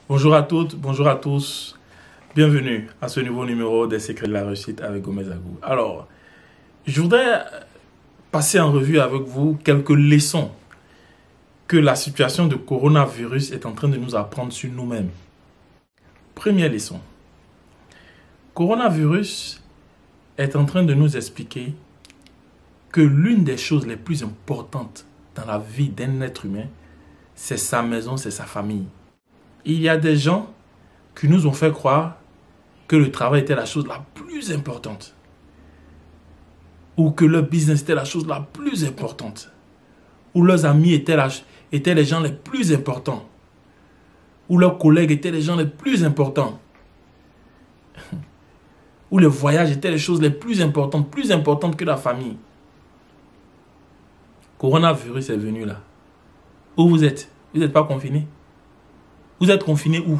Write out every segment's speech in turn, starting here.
Bonjour à toutes, bonjour à tous. Bienvenue à ce nouveau numéro des Secrets de la Réussite avec Gomez Agou. Alors, je voudrais passer en revue avec vous quelques leçons que la situation de coronavirus est en train de nous apprendre sur nous-mêmes. Première leçon. Coronavirus est en train de nous expliquer que l'une des choses les plus importantes dans la vie d'un être humain, c'est sa maison, c'est sa famille. Il y a des gens qui nous ont fait croire que le travail était la chose la plus importante. Ou que leur business était la chose la plus importante. Ou leurs amis étaient les gens les plus importants. Ou leurs collègues étaient les gens les plus importants. Ou les voyages étaient les choses les plus importantes que la famille. Coronavirus est venu là. Où vous êtes? Vous n'êtes pas confinés? Vous êtes confiné où?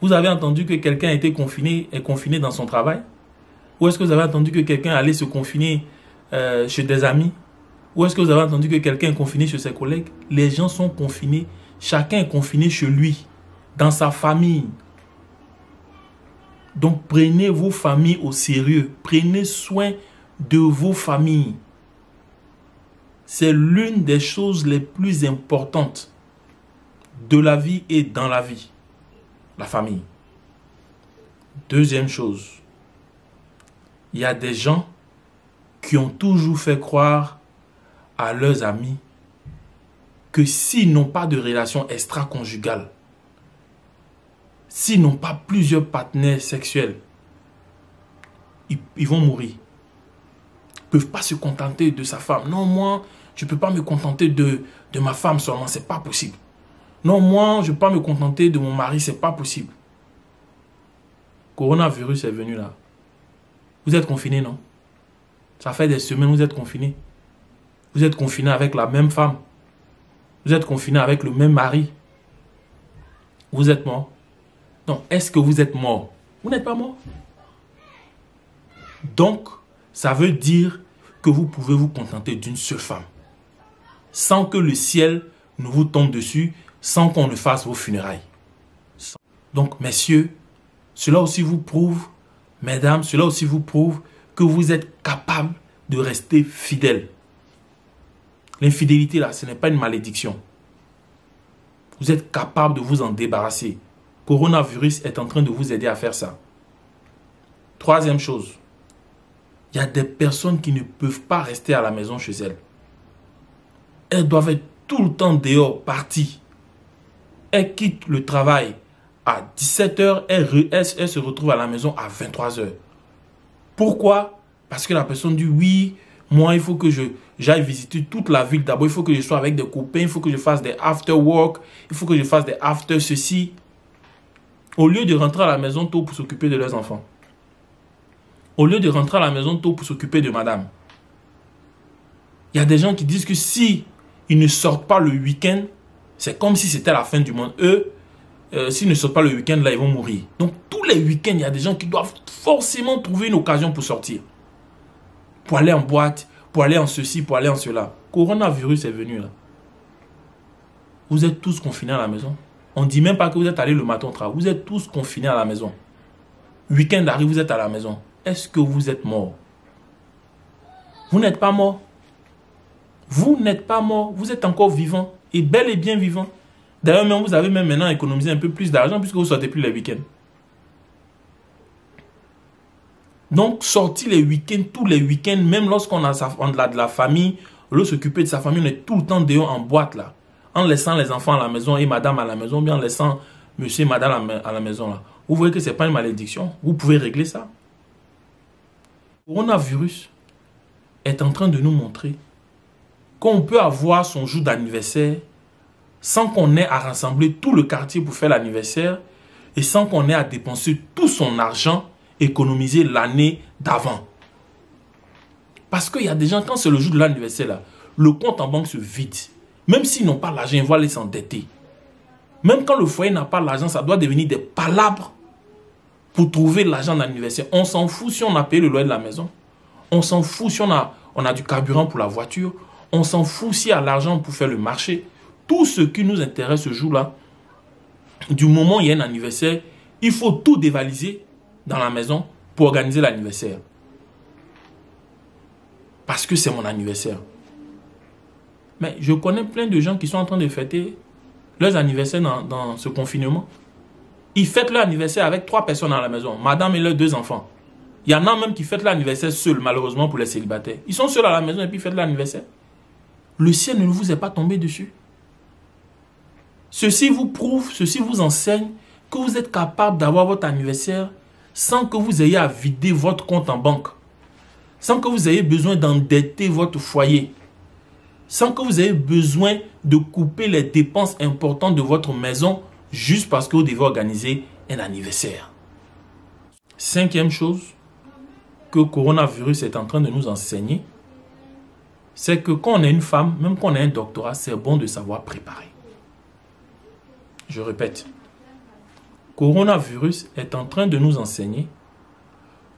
Vous avez entendu que quelqu'un est confiné dans son travail? Ou est-ce que vous avez entendu que quelqu'un allait se confiner chez des amis? Ou est-ce que vous avez entendu que quelqu'un est confiné chez ses collègues? Les gens sont confinés. Chacun est confiné chez lui, dans sa famille. Donc prenez vos familles au sérieux. Prenez soin de vos familles. C'est l'une des choses les plus importantes de la vie et dans la vie. La famille. Deuxième chose. Il y a des gens qui ont toujours fait croire à leurs amis que s'ils n'ont pas de relation extra-conjugale, s'ils n'ont pas plusieurs partenaires sexuels, ils vont mourir. Ils ne peuvent pas se contenter de sa femme. Non, moi, je ne peux pas me contenter de ma femme seulement. Ce n'est pas possible. Non, moi, je ne peux pas me contenter de mon mari. Ce n'est pas possible. Coronavirus est venu là. Vous êtes confinés, non? Ça fait des semaines que vous êtes confinés. Vous êtes confinés avec la même femme. Vous êtes confinés avec le même mari. Vous êtes mort. Non, est-ce que vous êtes mort? Vous n'êtes pas mort. Donc, ça veut dire que vous pouvez vous contenter d'une seule femme. Sans que le ciel ne vous tombe dessus, sans qu'on ne fasse vos funérailles. Donc, messieurs, cela aussi vous prouve, mesdames, cela aussi vous prouve que vous êtes capables de rester fidèles. L'infidélité, là, ce n'est pas une malédiction. Vous êtes capable de vous en débarrasser. Coronavirus est en train de vous aider à faire ça. Troisième chose, il y a des personnes qui ne peuvent pas rester à la maison chez elles. Elles doivent être tout le temps dehors, parties. Elles quittent le travail à 17 h, elles se retrouvent à la maison à 23 h. Pourquoi? Parce que la personne dit oui, moi il faut que j'aille visiter toute la ville. D'abord il faut que je sois avec des copains, il faut que je fasse des after work, il faut que je fasse des after ceci. Au lieu de rentrer à la maison tôt pour s'occuper de leurs enfants. Au lieu de rentrer à la maison tôt pour s'occuper de madame. Il y a des gens qui disent que si ils ne sortent pas le week-end, c'est comme si c'était la fin du monde. Eux, s'ils ne sortent pas le week-end, là, ils vont mourir. Donc, tous les week-ends, il y a des gens qui doivent forcément trouver une occasion pour sortir. Pour aller en boîte, pour aller en ceci, pour aller en cela. Coronavirus est venu là. Vous êtes tous confinés à la maison. On ne dit même pas que vous êtes allés le matin au travail. Vous êtes tous confinés à la maison. Week-end arrive, vous êtes à la maison. Est-ce que vous êtes mort? Vous n'êtes pas mort. Vous n'êtes pas mort. Vous êtes encore vivant. Et bel et bien vivant. D'ailleurs, même vous avez même maintenant économisé un peu plus d'argent puisque vous ne sortez plus les week-ends. Donc, sortir les week-ends, tous les week-ends, même lorsqu'on a de la famille, on veut s'occuper de sa famille, on est tout le temps dehors en boîte là. En laissant les enfants à la maison et madame à la maison, bien en laissant monsieur et madame à la maison là. Vous voyez que ce n'est pas une malédiction. Vous pouvez régler ça. Le coronavirus est en train de nous montrer qu'on peut avoir son jour d'anniversaire sans qu'on ait à rassembler tout le quartier pour faire l'anniversaire et sans qu'on ait à dépenser tout son argent économisé l'année d'avant. Parce qu'il y a des gens, quand c'est le jour de l'anniversaire, là, le compte en banque se vide. Même s'ils n'ont pas l'argent, ils vont aller s'endetter. Même quand le foyer n'a pas l'argent, ça doit devenir des palabres pour trouver l'argent d'anniversaire. On s'en fout si on a payé le loyer de la maison. On s'en fout si on a du carburant pour la voiture. On s'en fout s'il y a l'argent pour faire le marché. Tout ce qui nous intéresse ce jour-là, du moment où il y a un anniversaire, il faut tout dévaliser dans la maison pour organiser l'anniversaire. Parce que c'est mon anniversaire. Mais je connais plein de gens qui sont en train de fêter leurs anniversaires dans ce confinement. Ils fêtent leur anniversaire avec 3 personnes à la maison, madame et leurs 2 enfants. Il y en a même qui fêtent l'anniversaire seuls, malheureusement pour les célibataires. Ils sont seuls à la maison et puis fêtent l'anniversaire. Le ciel ne vous est pas tombé dessus. Ceci vous prouve, ceci vous enseigne que vous êtes capable d'avoir votre anniversaire sans que vous ayez à vider votre compte en banque, sans que vous ayez besoin d'endetter votre foyer, sans que vous ayez besoin de couper les dépenses importantes de votre maison juste parce que vous devez organiser un anniversaire. 5e chose que le coronavirus est en train de nous enseigner, c'est que quand on est une femme, même quand on a un doctorat, c'est bon de savoir préparer. Je répète, le coronavirus est en train de nous enseigner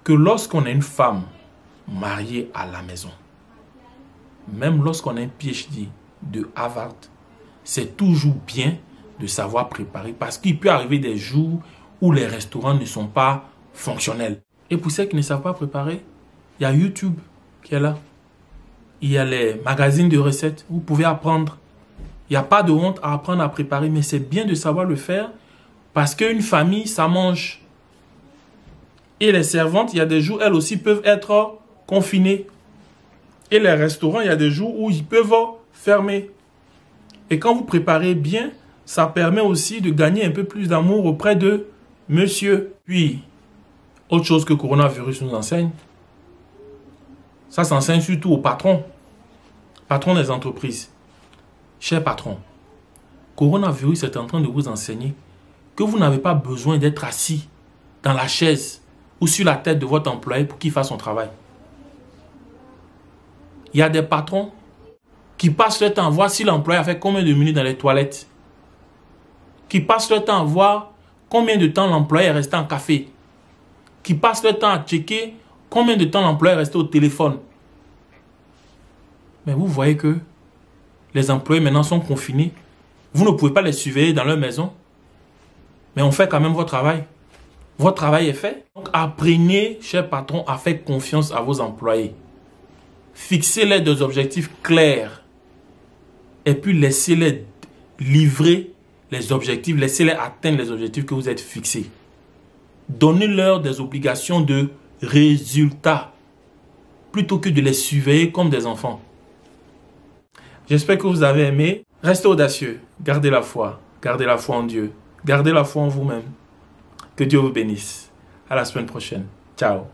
que lorsqu'on est une femme mariée à la maison, même lorsqu'on a un PhD de Harvard, c'est toujours bien de savoir préparer parce qu'il peut arriver des jours où les restaurants ne sont pas fonctionnels. Et pour ceux qui ne savent pas préparer, il y a YouTube qui est là. Il y a les magazines de recettes, vous pouvez apprendre. Il n'y a pas de honte à apprendre à préparer, mais c'est bien de savoir le faire parce qu'une famille, ça mange. Et les servantes, il y a des jours, elles aussi peuvent être confinées. Et les restaurants, il y a des jours où ils peuvent fermer. Et quand vous préparez bien, ça permet aussi de gagner un peu plus d'amour auprès de monsieur. Puis, autre chose que le coronavirus nous enseigne, ça s'enseigne surtout aux patrons des entreprises. Chers patrons, coronavirus est en train de vous enseigner que vous n'avez pas besoin d'être assis dans la chaise ou sur la tête de votre employé pour qu'il fasse son travail. Il y a des patrons qui passent leur temps à voir si l'employé a fait combien de minutes dans les toilettes. Qui passent leur temps à voir combien de temps l'employé est resté en café. Qui passent leur temps à checker combien de temps l'employé est resté au téléphone. Mais vous voyez que les employés maintenant sont confinés. Vous ne pouvez pas les surveiller dans leur maison. Mais on fait quand même votre travail. Votre travail est fait. Donc apprenez, chers patrons, à faire confiance à vos employés. Fixez-les des objectifs clairs. Et puis laissez-les livrer les objectifs. Laissez-les atteindre les objectifs que vous êtes fixés. Donnez-leur des obligations de résultats. Plutôt que de les surveiller comme des enfants. J'espère que vous avez aimé. Restez audacieux. Gardez la foi. Gardez la foi en Dieu. Gardez la foi en vous-même. Que Dieu vous bénisse. À la semaine prochaine. Ciao.